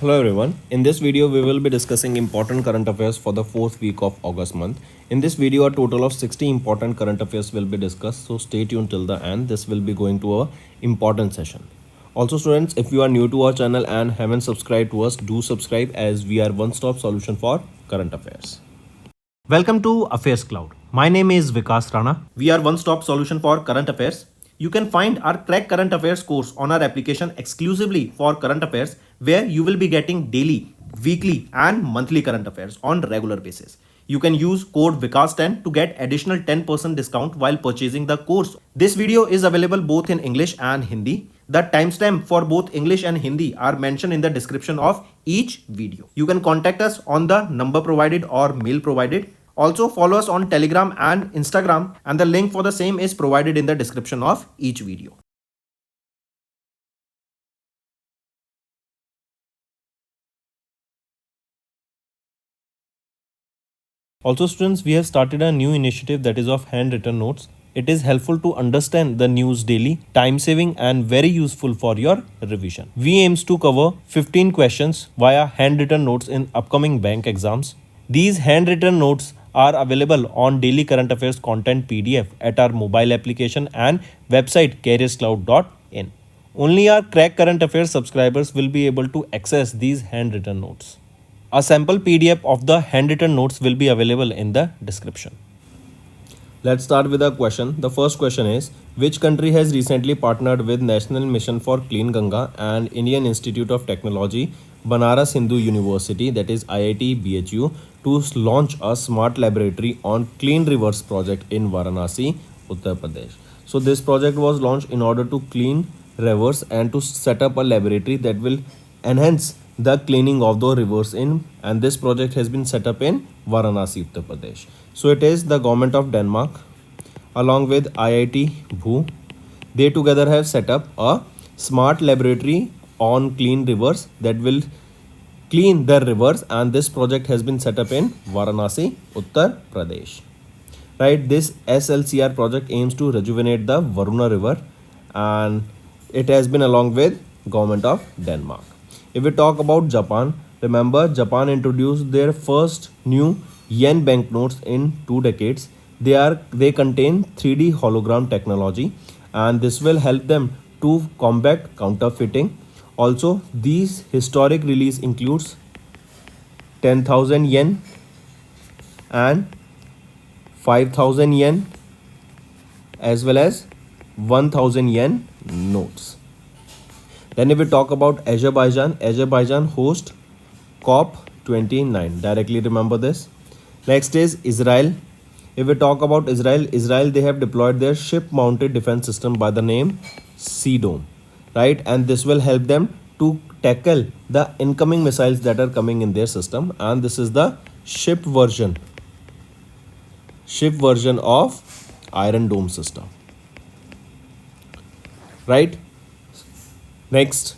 Hello everyone. In this video, we will be discussing important current affairs for the fourth week of August month. In this video, a total of 60 important current affairs will be discussed. So stay tuned till the end. This will be going to a important session. Also students, if you are new to our channel and haven't subscribed to us, do subscribe as we are one-stop solution for current affairs. Welcome to AffairsCloud. My name is Vikas Rana. We are one-stop solution for current affairs. You can find our Crack Current Affairs course on our application exclusively for current affairs, where you will be getting daily, weekly and monthly current affairs on regular basis. You can use code VIKAS10 to get additional 10% discount while purchasing the course. This video is available both in English and Hindi. The timestamp for both English and Hindi are mentioned in the description of each video. You can contact us on the number provided or mail provided. Also follow us on Telegram and Instagram, and the link for the same is provided in the description of each video. Also students, we have started a new initiative that is of handwritten notes. It is helpful to understand the news daily, time saving and very useful for your revision. We aims to cover 15 questions via handwritten notes in upcoming bank exams. These handwritten notes are available on daily current affairs content PDF at our mobile application and website careerscloud.in. Only our Crack Current Affairs subscribers will be able to access these handwritten notes. A sample PDF of the handwritten notes will be available in the description. Let's start with a question. The first question is, which country has recently partnered with National Mission for Clean Ganga and Indian Institute of Technology, Banaras Hindu University, that is IIT BHU, to launch a smart laboratory on clean rivers project in Varanasi, Uttar Pradesh. So this project was launched in order to clean rivers and to set up a laboratory that will enhance the cleaning of the rivers and this project has been set up in Varanasi, Uttar Pradesh. So it is the government of Denmark along with IIT BHU. They together have set up a smart laboratory on clean rivers that will clean the rivers, and this project has been set up in Varanasi, Uttar Pradesh. Right, this SLCR project aims to rejuvenate the Varuna river and it has been along with government of Denmark. If we talk about Japan, remember Japan introduced their first new yen banknotes in 2 decades. They contain 3D hologram technology and this will help them to combat counterfeiting. Also, these historic release includes 10,000 yen and 5,000 yen as well as 1,000 yen notes. Then if we talk about Azerbaijan hosts COP29. Directly remember this. Next is Israel. If we talk about Israel, they have deployed their ship-mounted defense system by the name Sea Dome. Right, and this will help them to tackle the incoming missiles that are coming in their system, and this is the ship version of Iron Dome system. Right. Next,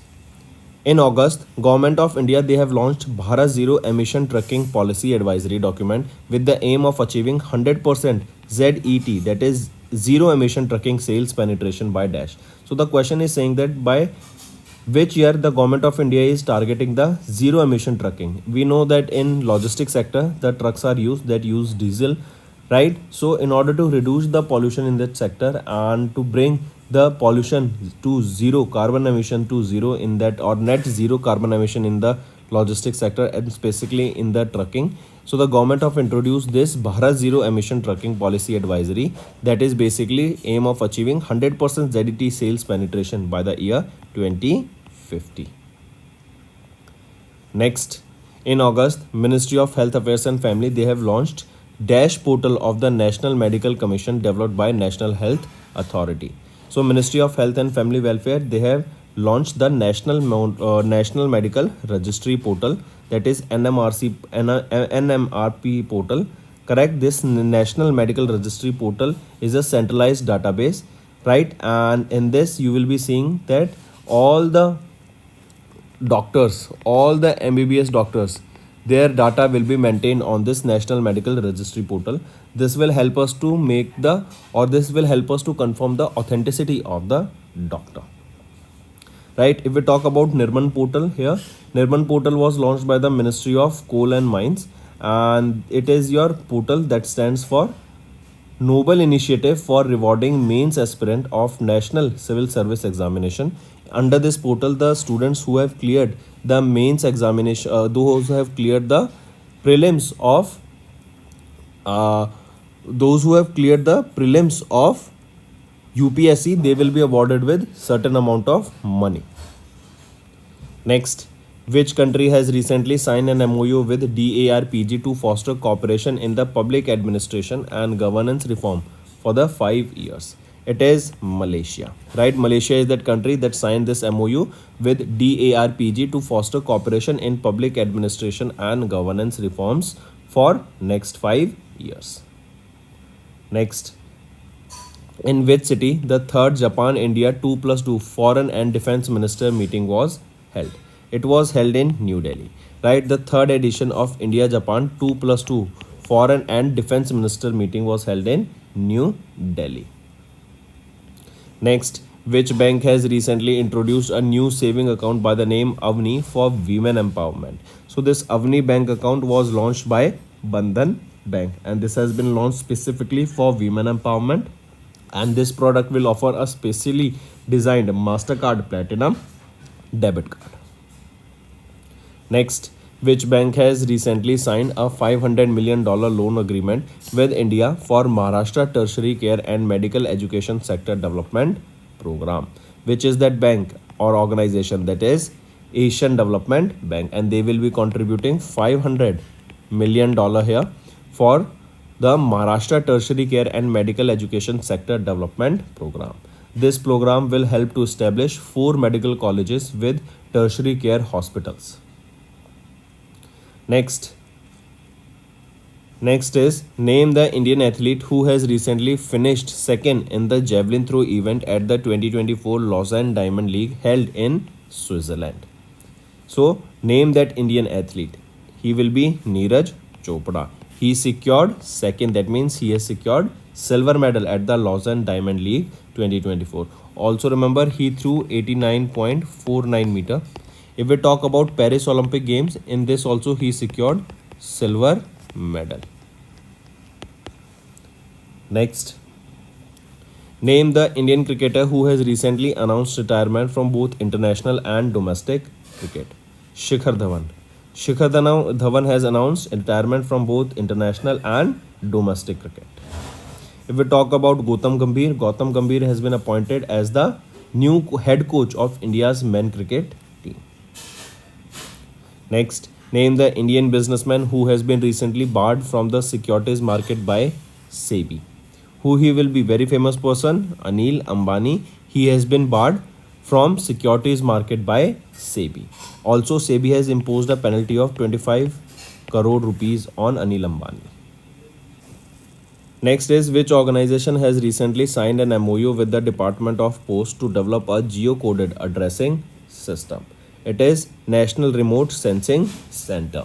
in August, Government of India, they have launched Bharat Zero Emission Trucking Policy Advisory document with the aim of achieving 100% ZET, that is zero emission trucking sales penetration by dash. So the question is saying that by which year the government of India is targeting the zero emission trucking. We know that in logistics sector the trucks are used that use diesel, right? So in order to reduce the pollution in that sector and to bring the pollution to zero, carbon emission to zero in that, or net zero carbon emission in the logistics sector and specifically in the trucking. So the government of introduced this Bharat Zero Emission Trucking Policy Advisory that is basically aim of achieving 100% ZET sales penetration by the year 2050. Next, in August, Ministry of Health Affairs and Family, they have launched Dash portal of the National Medical Commission developed by National Health Authority. So Ministry of Health and Family Welfare, they have launched the National Medical Registry portal, that is NMRP portal. Correct, this National Medical Registry portal is a centralized database, right? And in this you will be seeing that all the doctors, all the MBBS doctors, their data will be maintained on this National Medical Registry portal. This will help us to confirm the authenticity of the doctor. right? If we talk about Nirman portal here, Nirman portal was launched by the Ministry of Coal and Mines, and it is your portal that stands for Noble Initiative for Rewarding Mains Aspirant of National Civil Service Examination. Under this portal, the students who have cleared the mains examination, those who have cleared the prelims of uh, those who have cleared the prelims of UPSC, they will be awarded with certain amount of money. Next, which country has recently signed an MOU with DARPG to foster cooperation in the public administration and governance reform for the 5 years? It is Malaysia, right? Malaysia is that country that signed this MOU with DARPG to foster cooperation in public administration and governance reforms for next 5 years. Next, in which city the third Japan-India 2+2 Foreign and Defense Minister meeting was held? It was held in New Delhi, right? The third edition of India-Japan 2+2 Foreign and Defense Minister meeting was held in New Delhi. Next, which bank has recently introduced a new saving account by the name Avni for women empowerment? So this Avni bank account was launched by Bandhan Bank, and this has been launched specifically for women empowerment, and this product will offer a specially designed MasterCard Platinum debit card. Next, which bank has recently signed a $500 million loan agreement with India for Maharashtra Tertiary Care and Medical Education Sector Development Program? Which is that bank or organization? That is Asian Development Bank, and they will be contributing $500 million here for the Maharashtra Tertiary Care and Medical Education Sector Development Program. This program will help to establish 4 medical colleges with tertiary care hospitals. Next is name the Indian athlete who has recently finished second in the javelin throw event at the 2024 Lausanne Diamond League held in Switzerland. So name that Indian athlete. He will be Neeraj Chopra. He secured second, that means he has secured silver medal at the Lausanne Diamond League 2024. Also remember, he threw 89.49 meter. If we talk about Paris Olympic Games, in this also he secured silver medal. Next, name the Indian cricketer who has recently announced retirement from both international and domestic cricket. Shikhar Dhawan. Shikhar Dhawan has announced retirement from both international and domestic cricket. If we talk about Gautam Gambhir has been appointed as the new head coach of India's men cricket team. Next, name the Indian businessman who has been recently barred from the securities market by SEBI. Who he will be? Very famous person, Anil Ambani. He has been barred from securities market by SEBI. Also, SEBI has imposed a penalty of 25 crore rupees on Anil Ambani. Next is which organization has recently signed an MOU with the Department of Post to develop a geocoded addressing system? It is National Remote Sensing Center,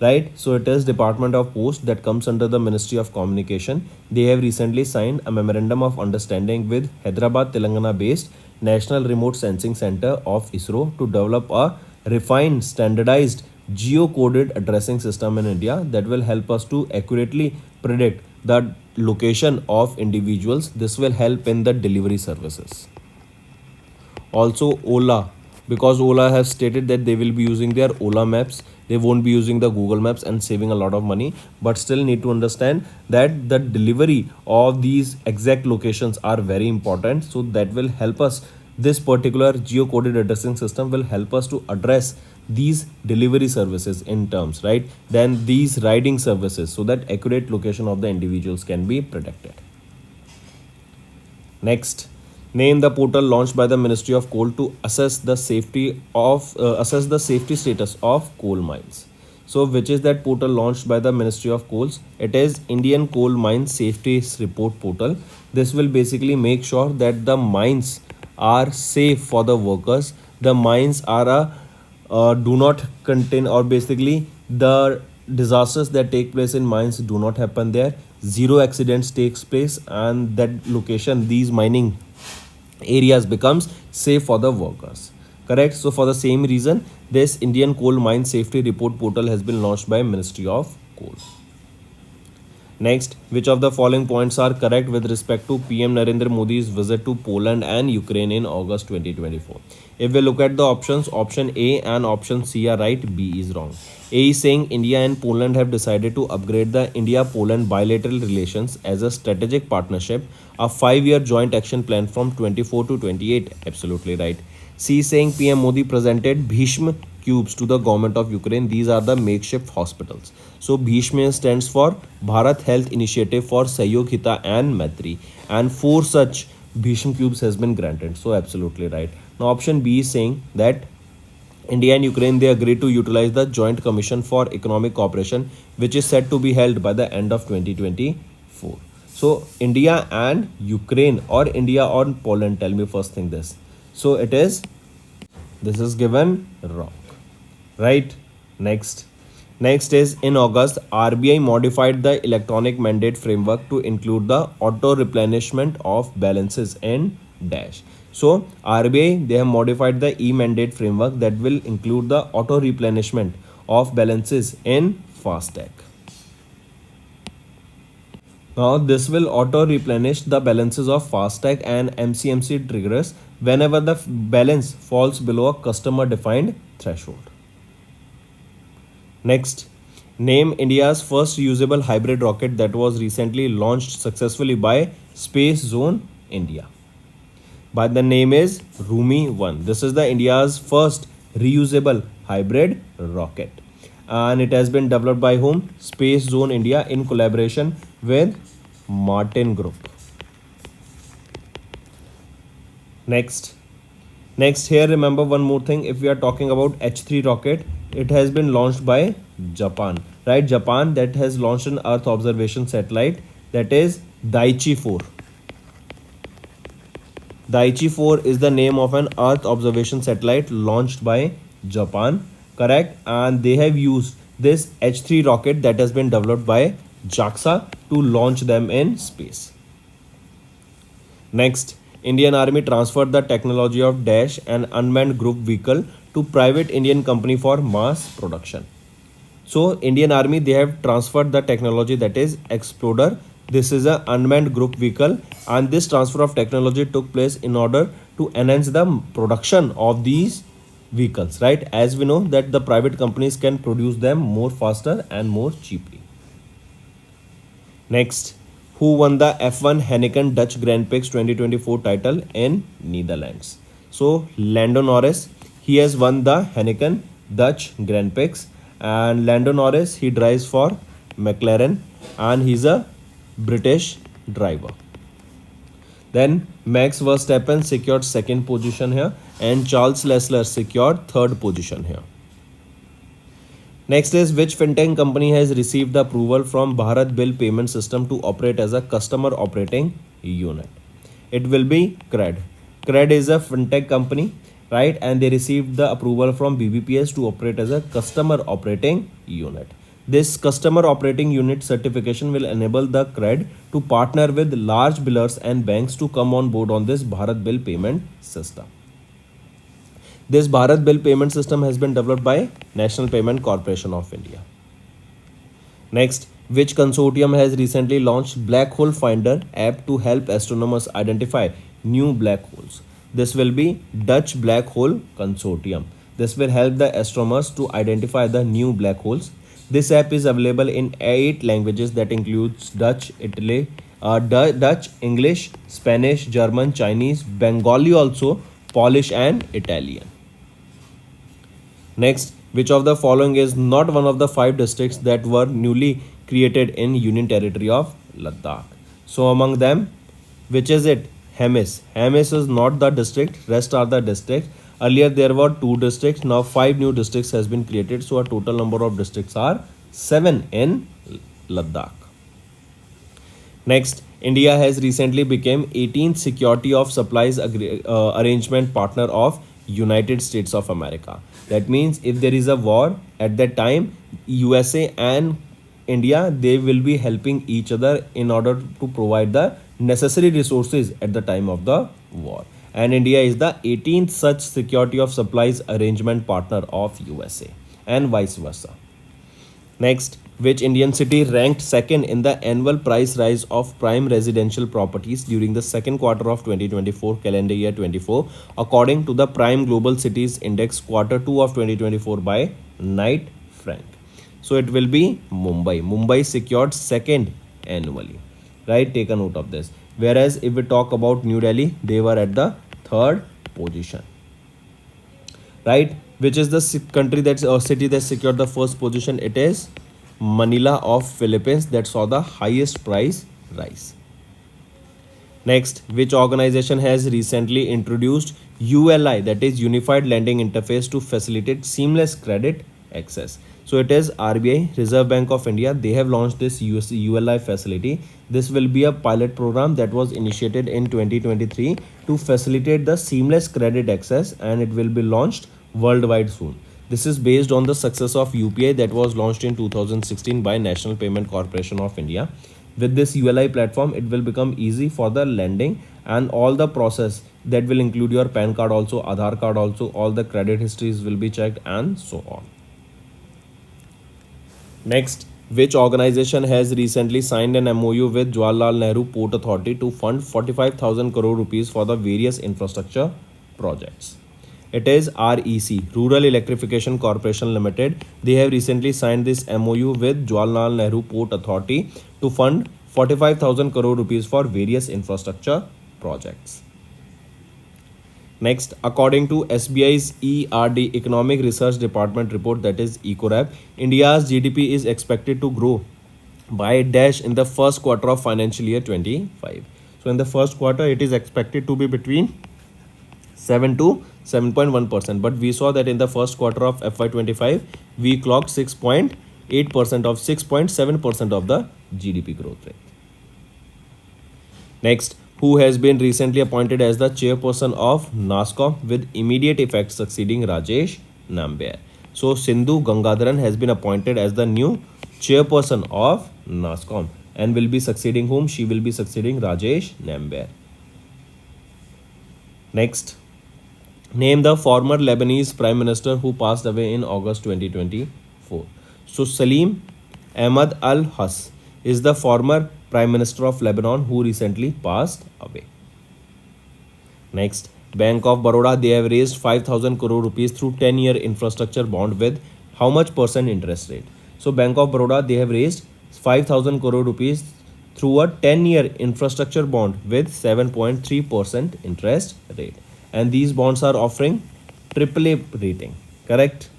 right? So it is Department of Post that comes under the Ministry of Communication. They have recently signed a memorandum of understanding with Hyderabad, Telangana based National Remote Sensing Center of ISRO to develop a refined, standardized geocoded addressing system in India that will help us to accurately predict the location of individuals. This will help in the delivery services. Also Ola, because Ola has stated that they will be using their Ola maps, they won't be using the Google maps and saving a lot of money, but still need to understand that the delivery of these exact locations are very important. So that will help us, this particular geocoded addressing system will help us to address these delivery services in terms, right? Then these riding services, so that accurate location of the individuals can be predicted. Next, name the portal launched by the Ministry of Coal to assess the safety status of coal mines. So which is that portal launched by the Ministry of Coals? It is Indian Coal Mine Safety Report portal. This will basically make sure that the mines are safe for the workers. The mines are do not contain, or basically the disasters that take place in mines do not happen there. Zero accidents takes place, and that location, these mining areas becomes safe for the workers. Correct. So for the same reason, this Indian Coal Mine Safety Report portal has been launched by Ministry of Coal. Next, which of the following points are correct with respect to PM Narendra Modi's visit to Poland and Ukraine in August 2024? If we look at the options, option A and option C are right, B is wrong. A is saying India and Poland have decided to upgrade the India-Poland bilateral relations as a strategic partnership, a 5-year joint action plan from 24 to 28. Absolutely right. C is saying PM Modi presented Bhishma cubes to the government of Ukraine. These are the makeshift hospitals. So Bhishma stands for Bharat Health Initiative for Sahyog Hita and Maitri, and 4 such Bhishma cubes has been granted. So absolutely right. Now option B is saying that India and Ukraine, they agreed to utilize the Joint Commission for Economic Cooperation, which is set to be held by the end of 2024. So India and Ukraine, or India or Poland, tell me first thing this. So it is, this is given wrong, right? Next is in August, RBI modified the electronic mandate framework to include the auto replenishment of balances in dash. So RBI, they have modified the e-mandate framework that will include the auto replenishment of balances in FASTag. Now this will auto replenish the balances of FASTag and MCMC triggers whenever the balance falls below a customer defined threshold. Next, name India's first reusable hybrid rocket that was recently launched successfully by Space Zone India. But the name is Rumi 1. This is the India's first reusable hybrid rocket, and it has been developed by whom? Space Zone India in collaboration with Martin Group. Next here, remember one more thing. If we are talking about H3 rocket, it has been launched by Japan, right? Japan, that has launched an Earth observation satellite, that is Daiichi 4. Daiichi 4 is the name of an Earth observation satellite launched by Japan, correct? And they have used this H3 rocket that has been developed by JAXA to launch them in space. Next, Indian Army transferred the technology of Dash, an unmanned group vehicle, to private Indian company for mass production. So Indian Army, they have transferred the technology, that is Exploder. This is an unmanned group vehicle, and this transfer of technology took place in order to enhance the production of these vehicles, right? As we know that the private companies can produce them more faster and more cheaply. Next, who won the F1 Heineken Dutch Grand Prix 2024 title in Netherlands? So Lando Norris, he has won the Heineken Dutch Grand Prix, and Lando Norris, he drives for McLaren, and he's a British driver. Then Max Verstappen secured 2nd position here, and Charles Leclerc secured 3rd position here. Next is, which fintech company has received the approval from Bharat Bill Payment System to operate as a customer operating unit? It will be CRED. CRED is a fintech company, right? And they received the approval from BBPS to operate as a customer operating unit. This customer operating unit certification will enable the CRED to partner with large billers and banks to come on board on this Bharat Bill Payment System. This Bharat Bill Payment System has been developed by National Payment Corporation of India. Next, which consortium has recently launched Black Hole Finder app to help astronomers identify new black holes? This will be Dutch Black Hole Consortium. This will help the astronomers to identify the new black holes. This app is available in 8 languages that includes Dutch, English, Spanish, German, Chinese, Bengali also, Polish and Italian. Next, which of the following is not one of the 5 districts that were newly created in Union Territory of Ladakh? So among them, which is it? Hemis. Hemis is not the district, rest are the districts. Earlier there were 2 districts, now 5 new districts has been created. So a total number of districts are 7 in Ladakh. Next, India has recently become 18th Security of Supplies Arrangement partner of United States of America. That means if there is a war at that time, USA and India, they will be helping each other in order to provide the necessary resources at the time of the war. and India is the 18th such security of supplies arrangement partner of USA and vice versa. Next, which Indian city ranked second in the annual price rise of prime residential properties during the second quarter of 2024 calendar year 24 according to the Prime Global Cities Index quarter 2 of 2024 by Knight Frank. So it will be Mumbai. Mumbai secured second annually. Right? Take a note of this. Whereas if we talk about New Delhi, they were at the third position. Right? Which is the country that's or city that secured the first position? It is Manila of Philippines that saw the highest price rise. Next, which organization has recently introduced ULI, that is Unified Lending Interface, to facilitate seamless credit access? So it is RBI, Reserve Bank of India. They have launched this ULI facility. This will be a pilot program that was initiated in 2023 to facilitate the seamless credit access, and it will be launched worldwide soon. This is based on the success of UPI that was launched in 2016 by National Payment Corporation of India. With this ULI platform, it will become easy for the lending and all the process that will include your PAN card also, Aadhaar card also, all the credit histories will be checked and so on. Next, which organization has recently signed an MOU with Jawaharlal Nehru Port Authority to fund 45,000 crore rupees for the various infrastructure projects? It is REC, Rural Electrification Corporation Limited. They have recently signed this MOU with Jawaharlal Nehru Port Authority to fund 45,000 crore rupees for various infrastructure projects. Next, according to SBI's ERD Economic Research Department report, that is ECORAP, India's GDP is expected to grow by dash in the first quarter of financial year 25. So in the first quarter, it is expected to be between 7 to 7.1%. But we saw that in the first quarter of FY25, we clocked 6.8% of 6.7% of the GDP growth rate. Next, who has been recently appointed as the chairperson of NASSCOM with immediate effect, succeeding Rajesh Nambiar? So Sindhu Gangadharan has been appointed as the new chairperson of NASSCOM and will be succeeding whom? She will be succeeding Rajesh Nambiar. Next, name the former Lebanese Prime Minister who passed away in August 2024. So Salim Ahmad Al-Hus is the former Prime Minister of Lebanon who recently passed away. Next, Bank of Baroda, they have raised 5,000 crore rupees through 10-year infrastructure bond with how much percent interest rate? So Bank of Baroda, they have raised 5,000 crore rupees through a 10-year infrastructure bond with 7.3% interest rate. And these bonds are offering AAA rating, correct?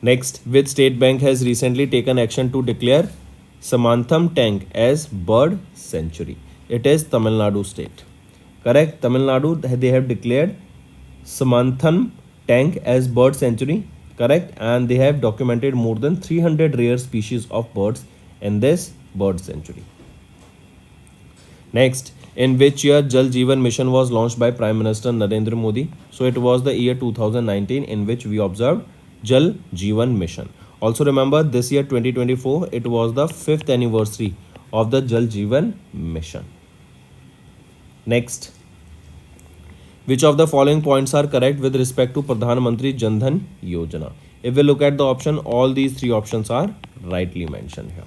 Next, which state bank has recently taken action to declare Samantham tank as bird sanctuary? It is Tamil Nadu state, correct? Tamil Nadu, they have declared Samantham tank as bird sanctuary, correct? And they have documented more than 300 rare species of birds in this bird sanctuary. Next, in which year Jal Jeevan Mission was launched by Prime Minister Narendra Modi? So it was the year 2019 in which we observed Jal Jeevan Mission. Also remember, this year 2024, it was the 5th anniversary of the Jal Jeevan Mission. Next, which of the following points are correct with respect to Pradhan Mantri Jan Dhan Yojana? If we look at the option, all these three options are rightly mentioned here.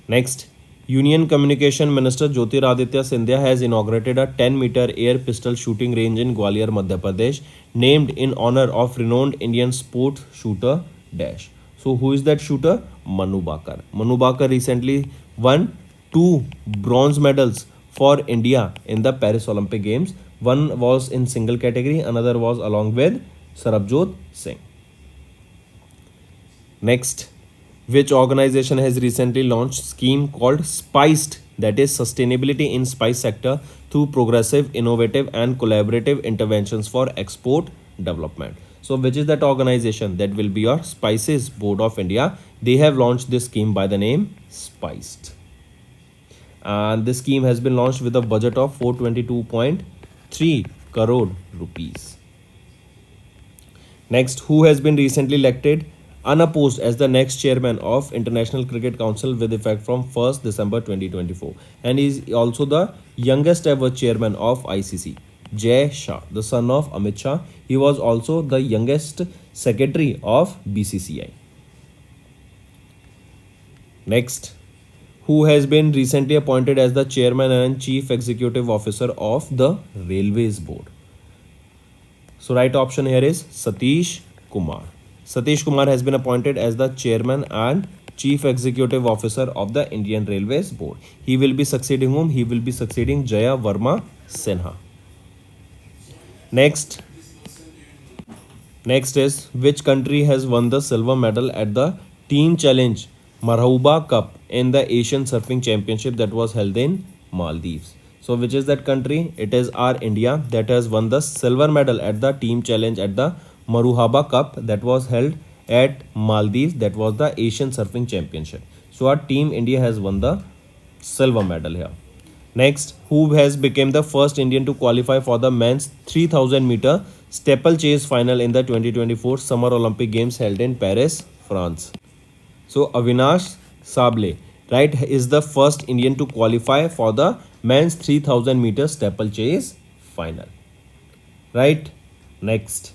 Next, Union Communication Minister Jyotiraditya Scindia has inaugurated a 10-meter air pistol shooting range in Gwalior, Madhya Pradesh, named in honor of renowned Indian sport shooter Dash. So who is that shooter? Manu Bakar. Manu Bakar recently won 2 bronze medals for India in the Paris Olympic Games. One was in single category, another was along with Sarabjot Singh. Next, which organization has recently launched scheme called SPICED, that is Sustainability in Spice Sector, through progressive, innovative and collaborative interventions for export development? So which is that organization? That will be your Spices Board of India. They have launched this scheme by the name SPICED. And this scheme has been launched with a budget of 422.3 crore rupees. Next, who has been recently elected unopposed as the next chairman of International Cricket Council with effect from 1st December 2024, and he is also the youngest ever chairman of ICC. Jay Shah, the son of Amit Shah, he was also the youngest secretary of BCCI. Next, who has been recently appointed as the chairman and chief executive officer of the Railways Board? So right option here is Satish Kumar. Satish Kumar has been appointed as the chairman and chief executive officer of the Indian Railways Board. He will be succeeding whom? He will be succeeding Jaya Verma Sinha. Next is which country has won the silver medal at the Team Challenge Marhaba Cup in the Asian Surfing Championship that was held in Maldives. So which is that country? It is our India that has won the silver medal at the Team Challenge at the Marhaba Cup that was held at Maldives. That was the Asian Surfing Championship. So our team India has won the silver medal here. Next, who has become the first Indian to qualify for the men's 3000 meter steeplechase final in the 2024 Summer Olympic Games held in Paris, France? So Avinash Sable, right, is the first Indian to qualify for the men's 3000 meter steeplechase final. Right? Next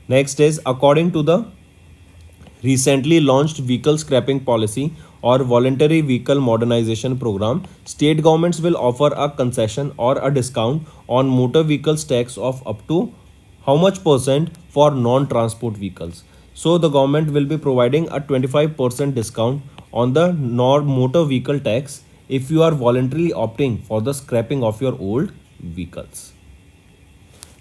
is according to the recently launched vehicle scrapping policy or voluntary vehicle modernization program, state governments will offer a concession or a discount on motor vehicles tax of up to how much percent for non-transport vehicles. So the government will be providing a 25% discount on the motor vehicle tax if you are voluntarily opting for the scrapping of your old vehicles.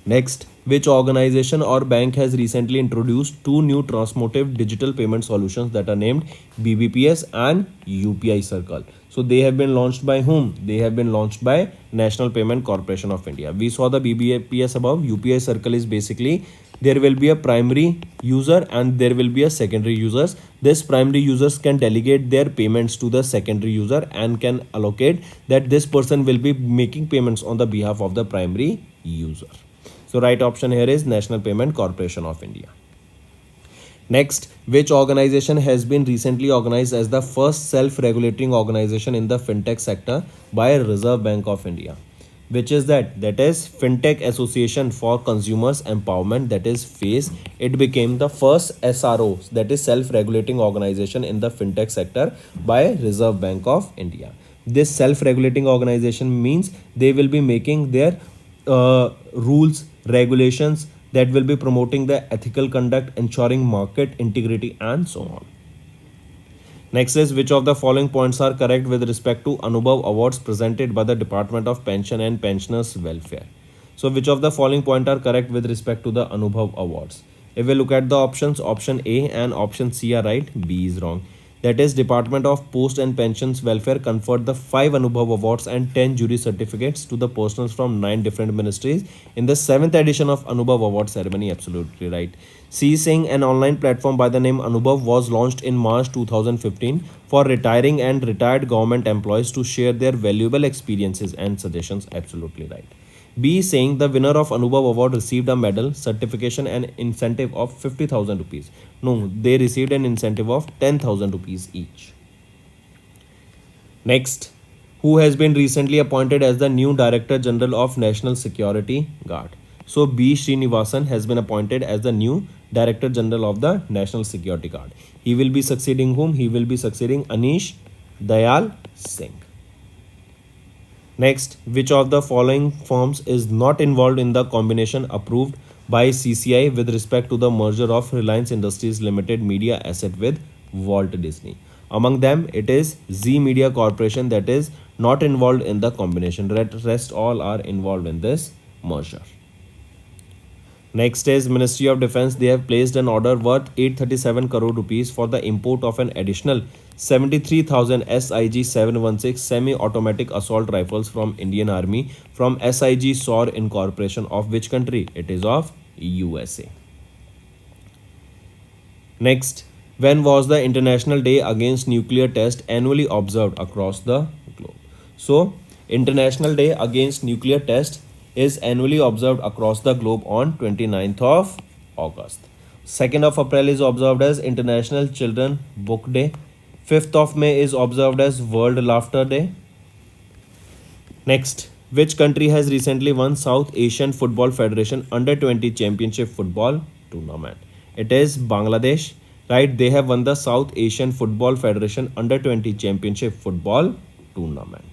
Next, which organization or bank has recently introduced two new transformative digital payment solutions that are named BBPS and UPI Circle? So they have been launched by whom? They have been launched by National Payment Corporation of India. We saw the BBPS above. UPI Circle is basically there will be a primary user and there will be a secondary users. This primary users can delegate their payments to the secondary user and can allocate that this person will be making payments on the behalf of the primary user. So right option here is National Payment Corporation of India. Next, which organization has been recently organized as the first self-regulating organization in the fintech sector by Reserve Bank of India? Which is that? That is Fintech Association for Consumers Empowerment, that is FACE. It became the first SRO, that is self-regulating organization in the fintech sector by Reserve Bank of India. This self-regulating organization means they will be making their rules, regulations that will be promoting the ethical conduct, ensuring market integrity and so on. Next is which of the following points are correct with respect to Anubhav Awards presented by the Department of Pension and Pensioners Welfare? So which of the following points are correct with respect to the Anubhav Awards? If we look at the options, option A and option C are right, B is wrong. That is, Department of Post and Pensions Welfare conferred the 5 Anubhav Awards and 10 jury certificates to the persons from 9 different ministries in the 7th edition of Anubhav Award ceremony. Absolutely right. C Singh, an online platform by the name Anubhav, was launched in March 2015 for retiring and retired government employees to share their valuable experiences and suggestions. Absolutely right. B saying the winner of Anubhav Award received a medal, certification and incentive of 50,000 rupees. No, they received an incentive of 10,000 rupees each. Next, who has been recently appointed as the new Director General of National Security Guard? So B Srinivasan has been appointed as the new Director General of the National Security Guard. He will be succeeding whom? He will be succeeding Anish Dayal Singh. Next, which of the following firms is not involved in the combination approved by CCI with respect to the merger of Reliance Industries Limited media asset with Walt Disney? Among them, it is Zee Media Corporation that is not involved in the combination. Rest all are involved in this merger. Next is Ministry of Defence. They have placed an order worth 837 crore rupees for the import of an additional 73,000 SIG 716 semi-automatic assault rifles from Indian Army from SIG SOR Incorporation of which country? It is of USA. Next, when was the International Day Against Nuclear Test annually observed across the globe? So, International Day Against Nuclear Test is annually observed across the globe on 29th of August. 2nd of April is observed as International Children Book Day. 5th of May is observed as World Laughter Day. Next, which country has recently won South Asian Football Federation Under 20 Championship Football Tournament? It is Bangladesh, right? They have won the South Asian Football Federation Under 20 Championship Football Tournament.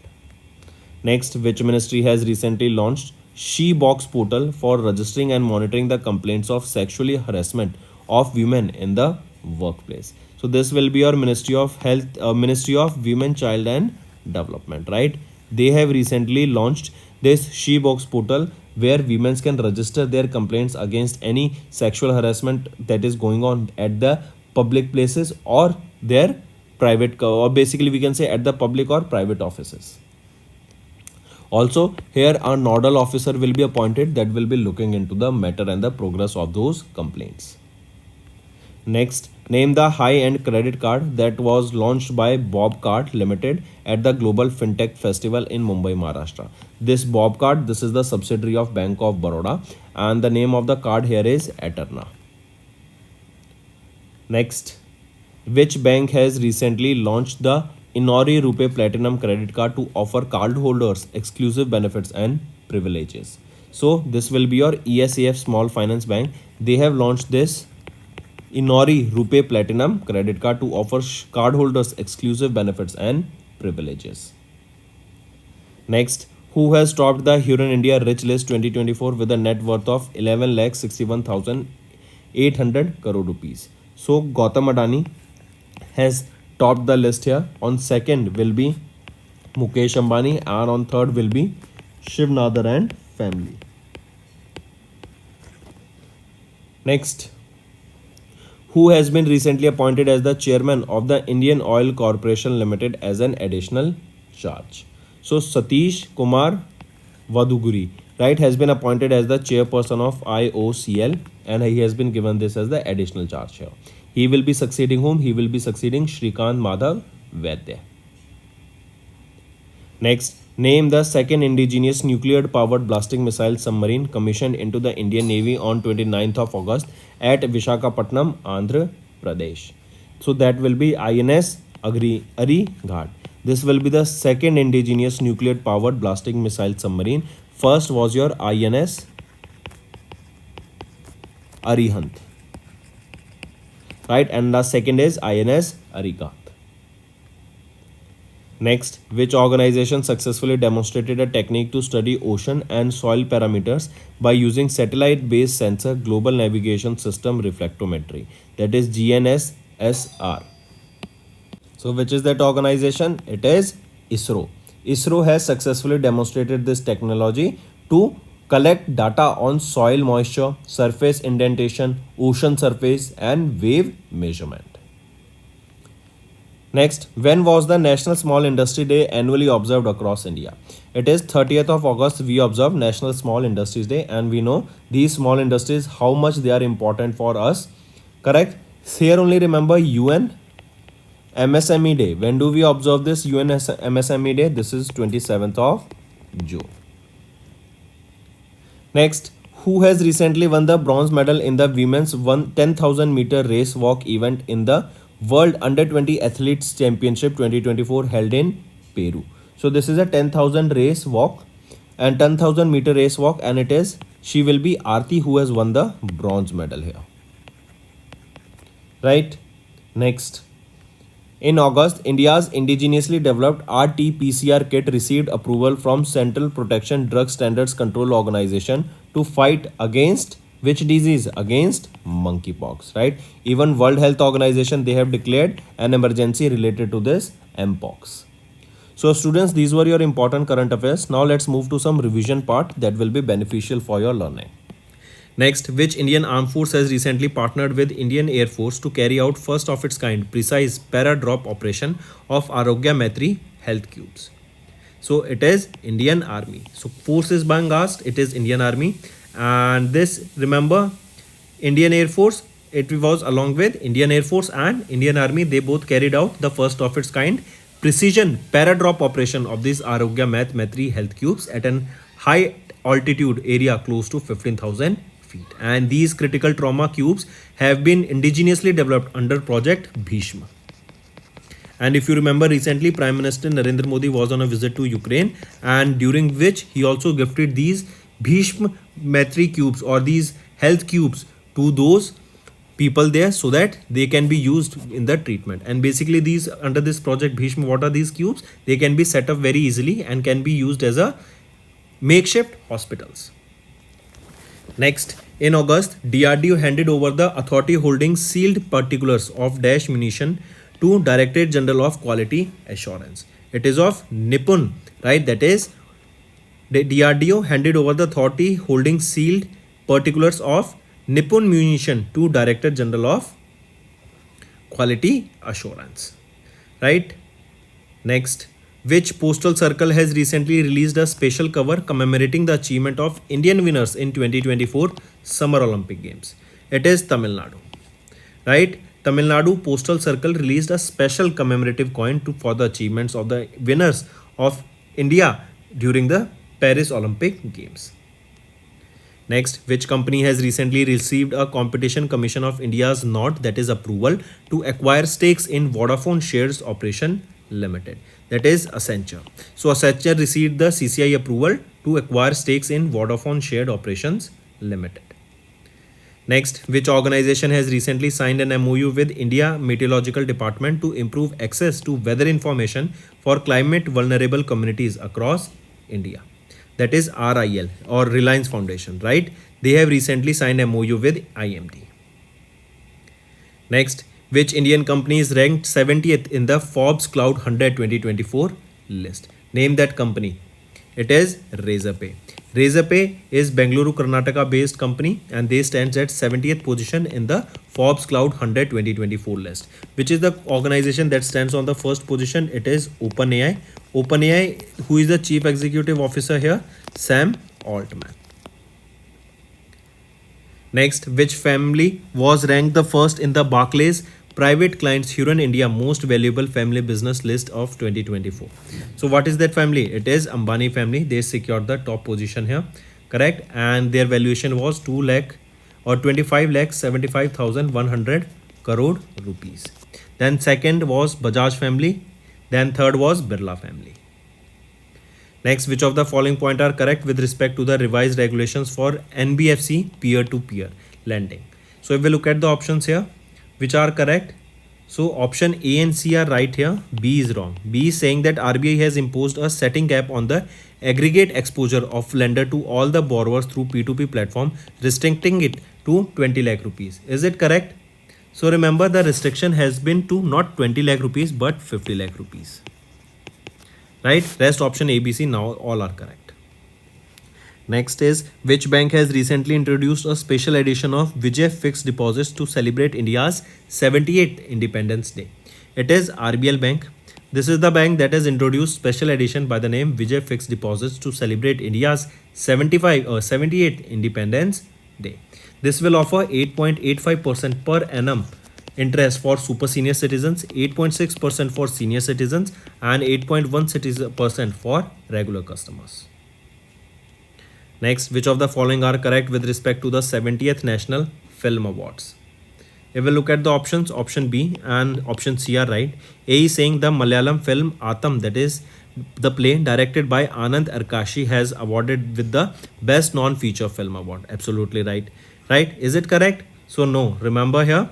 Next, which ministry has recently launched She Box portal for registering and monitoring the complaints of sexually harassment of women in the workplace? So this will be your Ministry of Health, Ministry of Women, Child and Development, right? They have recently launched this She Box portal where women can register their complaints against any sexual harassment that is going on at the public places or their private, or basically we can say at the public or private offices. Also, here a nodal officer will be appointed that will be looking into the matter and the progress of those complaints. Next, name the high-end credit card that was launched by Bob Card Limited at the Global FinTech Festival in Mumbai, Maharashtra. This Bob Card, this is the subsidiary of Bank of Baroda, and the name of the card here is Eterna. Next, which bank has recently launched the Inori Rupee Platinum Credit Card to offer cardholders exclusive benefits and privileges? So this will be your ESAF Small Finance Bank. They have launched this Inori Rupee Platinum Credit Card to offer cardholders exclusive benefits and privileges. Next, who has topped the Hurun India Rich List 2024 with a net worth of 11,61,800 crore rupees? So Gautam Adani has topped the list here. On second will be Mukesh Ambani, and on third will be Shiv Nadar and family. Next, who has been recently appointed as the chairman of the Indian Oil Corporation Limited as an additional charge? So Satish Kumar Vaduguri, right, has been appointed as the chairperson of IOCL, and he has been given this as the additional charge here. He will be succeeding whom? He will be succeeding Shrikant Madhav Vaidya. Next, name the second indigenous nuclear-powered blasting missile submarine commissioned into the Indian Navy on 29th of August at Visakhapatnam, Andhra Pradesh. So that will be INS Arighat. This will be the second indigenous nuclear-powered blasting missile submarine. First was your INS Arihant, right, and the second is INS Arighat. Next, which organization successfully demonstrated a technique to study ocean and soil parameters by using satellite-based sensor global navigation system reflectometry, that is GNSSR? So which is that organization? It is ISRO. ISRO has successfully demonstrated this technology to collect data on soil moisture, surface indentation, ocean surface and wave measurement. Next, when was the National Small Industry Day annually observed across India? It is 30th of August we observe National Small Industries Day, and we know these small industries, how much they are important for us, correct? Here only remember UN MSME Day. When do we observe this UN MSME Day? This is 27th of June. Next, who has recently won the bronze medal in the women's 10,000 meter race walk event in the World Under 20 Athletes Championship 2024 held in Peru? So this is a 10,000 race walk and 10,000 meter race walk, and she will be Aarti who has won the bronze medal here, right? Next, in August, India's indigenously developed RT-PCR kit received approval from Central Protection Drug Standards Control Organization to fight against which disease? Against monkeypox, right? Even World Health Organization, they have declared an emergency related to this mpox. So students, these were your important current affairs. Now let's move to some revision part that will be beneficial for your learning. Next, which Indian Armed Force has recently partnered with Indian Air Force to carry out first of its kind precise para-drop operation of Arogya Maitri health cubes? So it is Indian Army. So force is being asked, it is Indian Army. And this, remember, Indian Air Force, it was along with Indian Air Force and Indian Army, they both carried out the first of its kind precision para-drop operation of these Arogya Maitri health cubes at an high altitude area close to 15,000 feet. And these critical trauma cubes have been indigenously developed under Project Bhishma. And if you remember, recently Prime Minister Narendra Modi was on a visit to Ukraine, and during which he also gifted these Bhishma Maitri cubes or these health cubes to those people there so that they can be used in the treatment. And basically these, under this Project Bhishma, what are these cubes? They can be set up very easily and can be used as a makeshift hospitals. Next, in August, DRDO handed over the authority holding sealed particulars of dash munition to Directorate General of Quality Assurance. It is of Nippon, right? That is, the DRDO handed over the authority holding sealed particulars of Nippon munition to Director General of Quality Assurance, right? Next, which postal circle has recently released a special cover commemorating the achievement of Indian winners in 2024 Summer Olympic Games? It is Tamil Nadu, right? Tamil Nadu Postal Circle released a special commemorative coin for the achievements of the winners of India during the Paris Olympic Games. Next, which company has recently received a Competition Commission of India's nod, that is approval, to acquire stakes in Vodafone Shares Operation Limited? That is Accenture. So Accenture received the CCI approval to acquire stakes in Vodafone Shared Operations Limited. Next, which organization has recently signed an MOU with India Meteorological Department to improve access to weather information for climate vulnerable communities across India? That is RIL or Reliance Foundation, right? They have recently signed MOU with IMD. Next, which Indian company is ranked 70th in the Forbes Cloud 100 2024 list? Name that company. It is Razorpay. Razorpay is Bengaluru, Karnataka based company, and they stands at 70th position in the Forbes Cloud 100 2024 list. Which is the organization that stands on the first position? It is OpenAI. OpenAI, who is the chief executive officer here? Sam Altman. Next, which family was ranked the first in the Barclays Private Clients Huron India Most Valuable Family Business list of 2024? So what is that family? It is Ambani family. They secured the top position here, correct? And their valuation was 2 lakh or 25 lakh 75,100 crore rupees. Then second was Bajaj family. Then third was Birla family. Next, which of the following points are correct with respect to the revised regulations for NBFC peer-to-peer lending? So if we look at the options here, which are correct? So option A and C are right here. B is wrong. B is saying that RBI has imposed a setting cap on the aggregate exposure of lender to all the borrowers through P2P platform, restricting it to 20 lakh rupees. Is it correct? So remember, the restriction has been to not 20 lakh rupees but 50 lakh rupees. Right? Rest option A, B, C now all are correct. Next is, which bank has recently introduced a special edition of Vijay fixed deposits to celebrate India's 78th Independence Day? It is RBL Bank. This is the bank that has introduced special edition by the name Vijay fixed deposits to celebrate India's 78th Independence Day. This will offer 8.85% per annum interest for super senior citizens, 8.6% for senior citizens, and 8.1% for regular customers. Next, which of the following are correct with respect to the 70th National Film Awards? If we look at the options, option B and option C are right. A is saying the Malayalam film Atam, that is the play directed by Anand Arkashi, has awarded with the Best Non-Feature Film Award. Absolutely right. Right? Is it correct? So no. Remember here,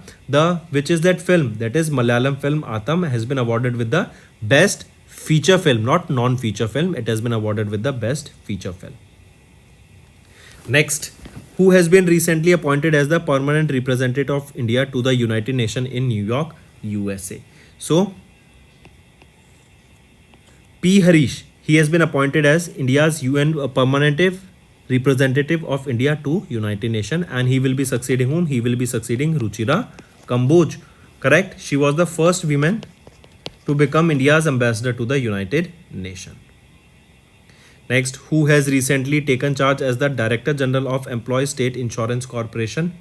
which is that film? That is Malayalam film Atam has been awarded with the Best Feature Film, not Non-Feature Film. It has been awarded with the Best Feature Film. Next, who has been recently appointed as the permanent representative of India to the United Nations in New York, USA? So, P. Harish, he has been appointed as India's UN permanent representative of India to United Nations, and he will be succeeding whom? He will be succeeding Ruchira Kamboj. Correct? She was the first woman to become India's ambassador to the United Nations. Next, who has recently taken charge as the Director General of Employees State Insurance Corporation?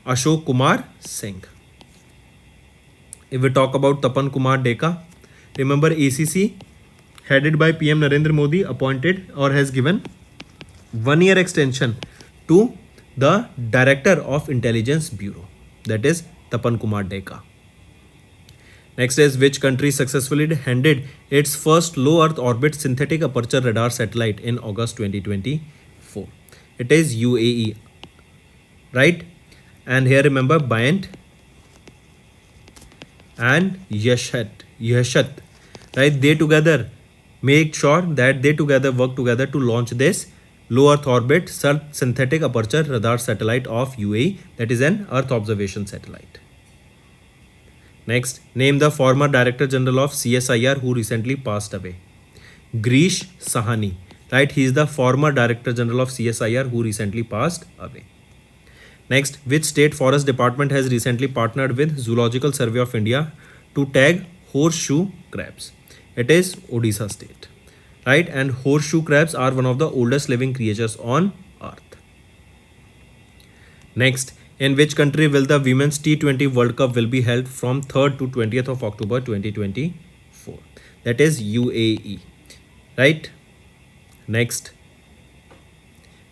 Ashok Kumar Singh. If we talk about Tapan Kumar Deka, remember ACC headed by PM Narendra Modi appointed or has given 1 year extension to the Director of Intelligence Bureau, that is Tapan Kumar Deka. Next is which country successfully handed its first low Earth orbit synthetic aperture radar satellite in August 2024? It is UAE, right? And here remember Bryant and Yashat, right? They together make sure that they together work together to launch this low Earth orbit synthetic aperture radar satellite of UAE, that is an Earth observation satellite. Next, name the former Director General of CSIR who recently passed away. Grish Sahani, right? He is the former Director General of CSIR who recently passed away. Next, which state forest department has recently partnered with Zoological Survey of India to tag horseshoe crabs? It is Odisha state, right? And horseshoe crabs are one of the oldest living creatures on earth. Next, in which country will the Women's T20 World Cup will be held from 3rd to 20th of October 2024? That is UAE, right? Next,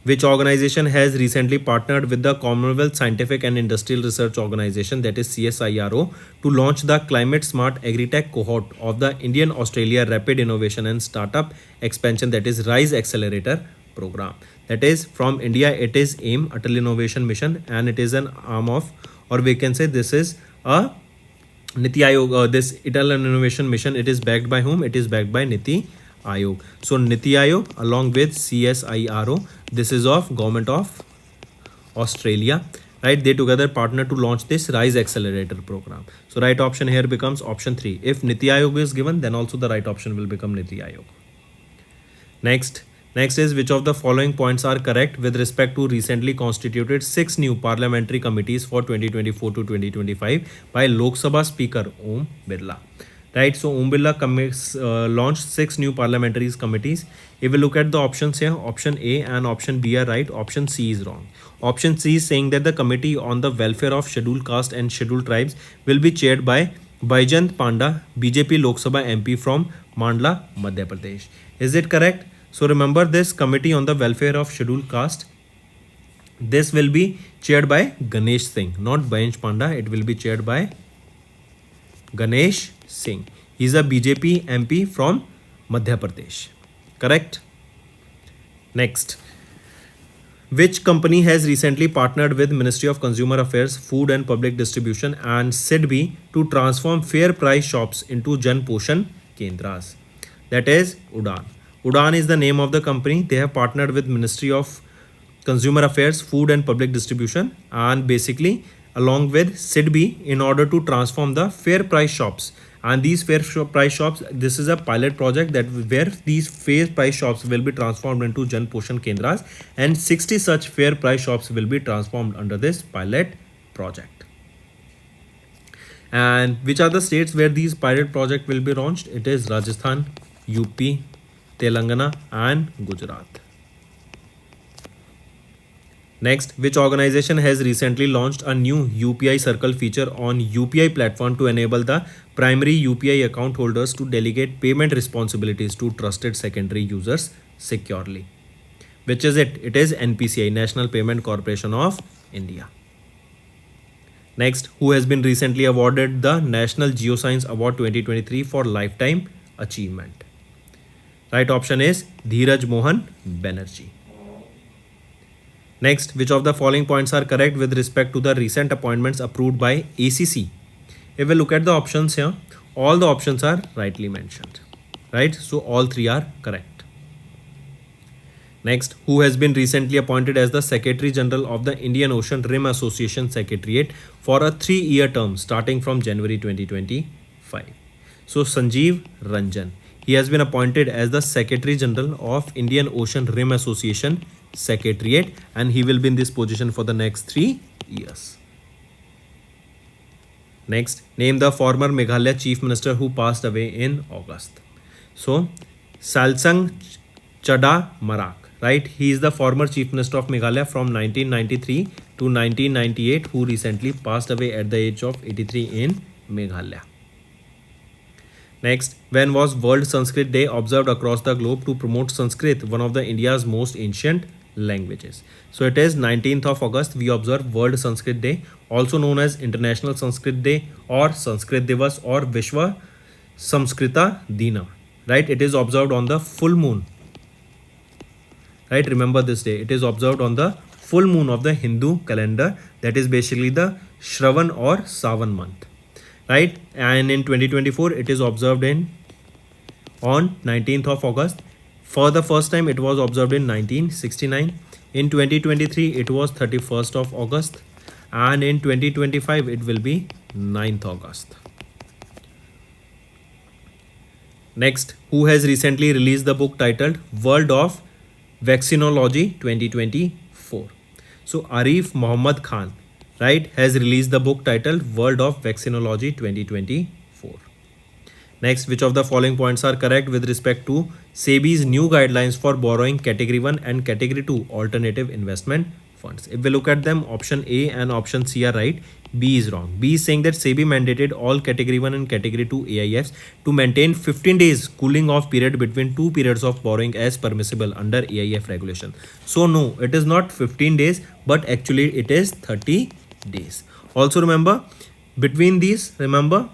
which organization has recently partnered with the Commonwealth Scientific and Industrial Research Organization, that is CSIRO, to launch the Climate Smart Agritech cohort of the Indian-Australia Rapid Innovation and Startup Expansion, that is RISE Accelerator program. That is from India, it is AIM, Atal Innovation Mission, and it is an arm of, or we can say this is a Niti Aayog. This Atal Innovation Mission, it is backed by whom? It is backed by Niti Aayog. So Niti Aayog along with CSIRO, this is of Government of Australia, right? They together partner to launch this RISE Accelerator program. So right option here becomes option 3. If Niti Aayog is given, then also the right option will become Niti Aayog. Next is which of the following points are correct with respect to recently constituted 6 new parliamentary committees for 2024 to 2025 by Lok Sabha Speaker Om Birla. Right, so Om Birla launched 6 new parliamentary committees. If we look at the options here, option A and option B are right, option C is wrong. Option C is saying that the Committee on the Welfare of Scheduled Caste and Scheduled Tribes will be chaired by Baijant Panda, BJP Lok Sabha MP from Mandla, Madhya Pradesh. Is it correct? So remember this Committee on the Welfare of Scheduled Caste, this will be chaired by Ganesh Singh, not Baijant Panda. It will be chaired by Ganesh Singh. He is a BJP MP from Madhya Pradesh. Correct? Next, which company has recently partnered with Ministry of Consumer Affairs, Food and Public Distribution and SIDBI to transform fair price shops into Jan Poshan Kendras? That is Udaan. Udaan is the name of the company. They have partnered with Ministry of Consumer Affairs, Food and Public Distribution and basically along with SIDBI in order to transform the fair price shops. And these fair price shops, this is a pilot project that where these fair price shops will be transformed into Jan Poshan Kendras, and 60 such fair price shops will be transformed under this pilot project. And which are the states where these pilot project will be launched? It is Rajasthan, UP, Telangana and Gujarat. Next, which organization has recently launched a new UPI Circle feature on UPI platform to enable the primary UPI account holders to delegate payment responsibilities to trusted secondary users securely? Which is it? It is NPCI, National Payment Corporation of India. Next, who has been recently awarded the National Geoscience Award 2023 for Lifetime Achievement? Right option is Dheeraj Mohan Banerjee. Next, which of the following points are correct with respect to the recent appointments approved by ACC? If we look at the options here, all the options are rightly mentioned, right? So all 3 are correct. Next, who has been recently appointed as the Secretary General of the Indian Ocean Rim Association Secretariat for a 3-year term starting from January 2025? So Sanjeev Ranjan. He has been appointed as the Secretary General of Indian Ocean Rim Association Secretariat and he will be in this position for the next 3 years. Next, name the former Meghalaya Chief Minister who passed away in August. So, Salsang Chada Marak, right? He is the former Chief Minister of Meghalaya from 1993 to 1998 who recently passed away at the age of 83 in Meghalaya. Next, when was World Sanskrit Day observed across the globe to promote Sanskrit, one of the India's most ancient languages. So it is 19th of August we observe World Sanskrit Day, also known as International Sanskrit Day or Sanskrit Divas or Vishwa Samskrita Dina. Right? It is observed on the full moon. Right? Remember this day. It is observed on the full moon of the Hindu calendar, that is basically the Shravan or Savan month. Right? And in 2024 it is observed on 19th of August. For the first time it was observed in 1969. In 2023 it was 31st of August, and in 2025 it will be 9th August. Next, who has recently released the book titled World of Vaccinology 2024? So Arif Muhammad Khan, right, has released the book titled World of Vaccinology 2024. Next, which of the following points are correct with respect to SEBI's new guidelines for borrowing Category 1 and Category 2 alternative investment funds? If we look at them, option A and option C are right. B is wrong. B is saying that SEBI mandated all Category 1 and Category 2 AIFs to maintain 15 days cooling off period between two periods of borrowing as permissible under AIF regulation. So no, it is not 15 days, but actually it is 30 days. Also remember, between these, remember,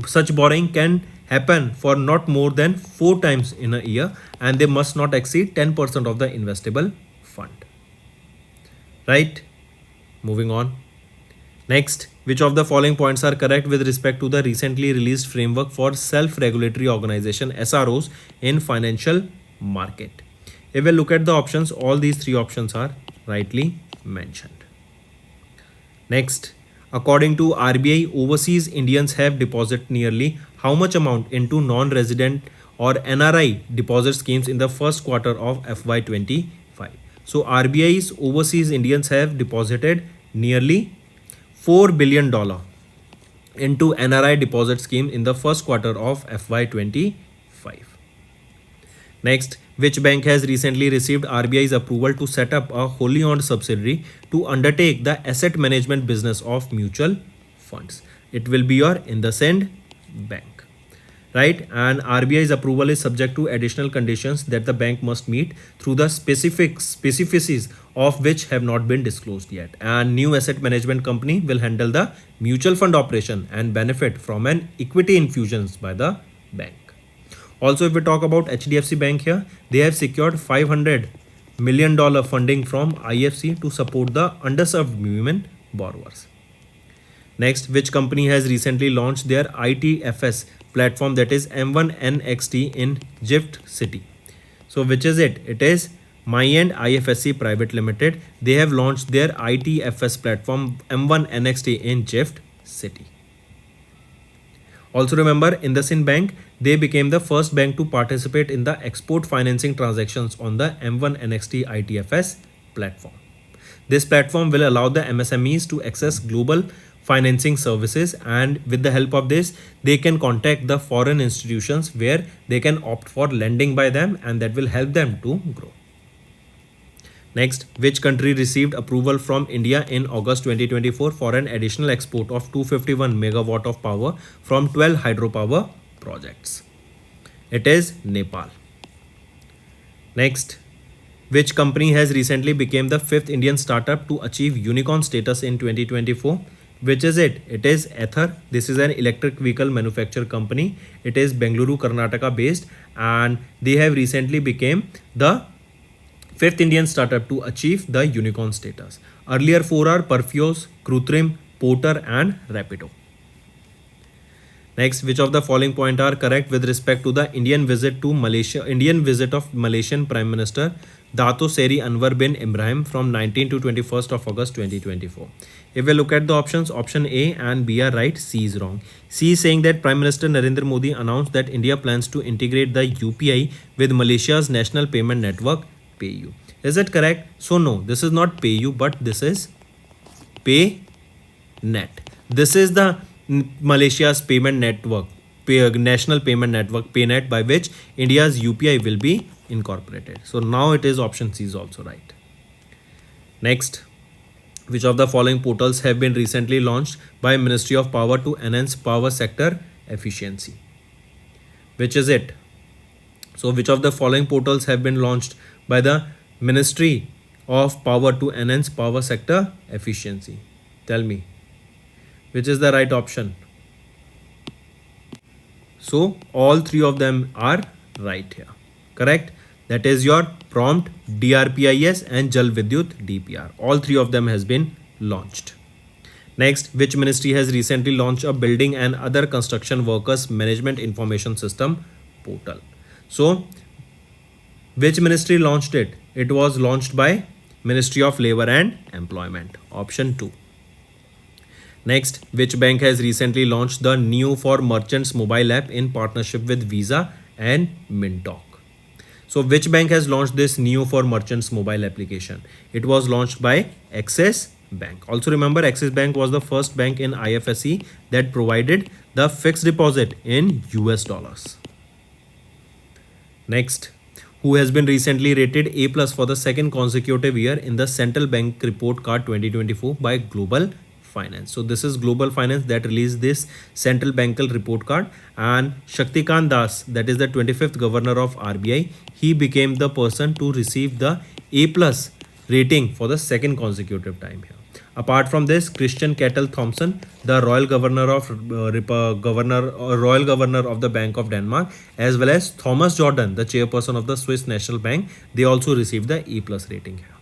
such borrowing can happen for not more than 4 times in a year, and they must not exceed 10% of the investable fund. Right? Moving on. Next, which of the following points are correct with respect to the recently released framework for self-regulatory organization SROs in financial market? If we look at the options, all these 3 options are rightly mentioned. Next, according to RBI, overseas Indians have deposited nearly how much amount into non-resident or NRI deposit schemes in the first quarter of FY25? So RBI's overseas Indians have deposited nearly $4 billion into NRI deposit scheme in the first quarter of FY25. Next, which bank has recently received RBI's approval to set up a wholly owned subsidiary to undertake the asset management business of mutual funds? It will be your IndusInd Bank. Right? And RBI's approval is subject to additional conditions that the bank must meet through the specificities of which have not been disclosed yet. And new asset management company will handle the mutual fund operation and benefit from an equity infusions by the bank. Also, if we talk about HDFC Bank here, they have secured $500 million funding from IFC to support the underserved women borrowers. Next, which company has recently launched their ITFS platform, that is M1NXT in GIFT City? So which is it? It is MyEnd IFSC Private Limited. They have launched their ITFS platform M1NXT in GIFT City. Also remember, IndusInd Bank, they became the first bank to participate in the export financing transactions on the M1NXT ITFS platform. This platform will allow the MSMEs to access global financing services, and with the help of this they can contact the foreign institutions where they can opt for lending by them, and that will help them to grow. Next, which country received approval from India in August 2024 for an additional export of 251 megawatt of power from 12 hydropower projects? It is Nepal. Next, which company has recently become the 5th Indian startup to achieve unicorn status in 2024? Which is it? It is Ether. This is an electric vehicle manufacturer company. It is Bengaluru, Karnataka based, and they have recently become the 5th Indian startup to achieve the unicorn status. Earlier 4 are Perfios, Krutrim, Porter and Rapido. Next, which of the following points are correct with respect to the Indian visit to Malaysia? Indian visit of Malaysian Prime Minister Dato Seri Anwar bin Ibrahim from 19 to 21st of August 2024. If we look at the options, option A and B are right, C is wrong. C is saying that Prime Minister Narendra Modi announced that India plans to integrate the UPI with Malaysia's national payment network PayU. Is it correct? So no, this is not PayU, but this is PayNet. This is the Malaysia's payment network, national payment network PayNet, by which India's UPI will be incorporated. So now it is option C is also right. Next, which of the following portals have been recently launched by Ministry of Power to enhance power sector efficiency? Which is it? So which of the following portals have been launched by the Ministry of power to enhance power sector efficiency. Tell me, which is the right option? So all three of them are right here. Correct? That is your prompt, DRPIS and Jal Vidyut DPR. All three of them has been launched. Next, which ministry has recently launched a building and other construction workers management information system portal? So which ministry launched it? It was launched by Ministry of Labor and Employment. Option 2. Next, which bank has recently launched the Neo for Merchants mobile app in partnership with Visa and Mintalk? So which bank has launched this Neo for Merchants mobile application? It was launched by Axis Bank. Also remember, Axis Bank was the first bank in IFSC that provided the fixed deposit in US dollars. Next, who has been recently rated A plus for the second consecutive year in the Central Bank Report Card 2024 by Global Finance. So this is Global Finance that released this Central Bankal Report Card, and Shaktikant Das, that is the 25th governor of RBI, he became the person to receive the A plus rating for the second consecutive time here. Apart from this, Christian Kettle Thompson, the Royal Governor of the Bank of Denmark, as well as Thomas Jordan, the chairperson of the Swiss National Bank, they also received the A plus rating here.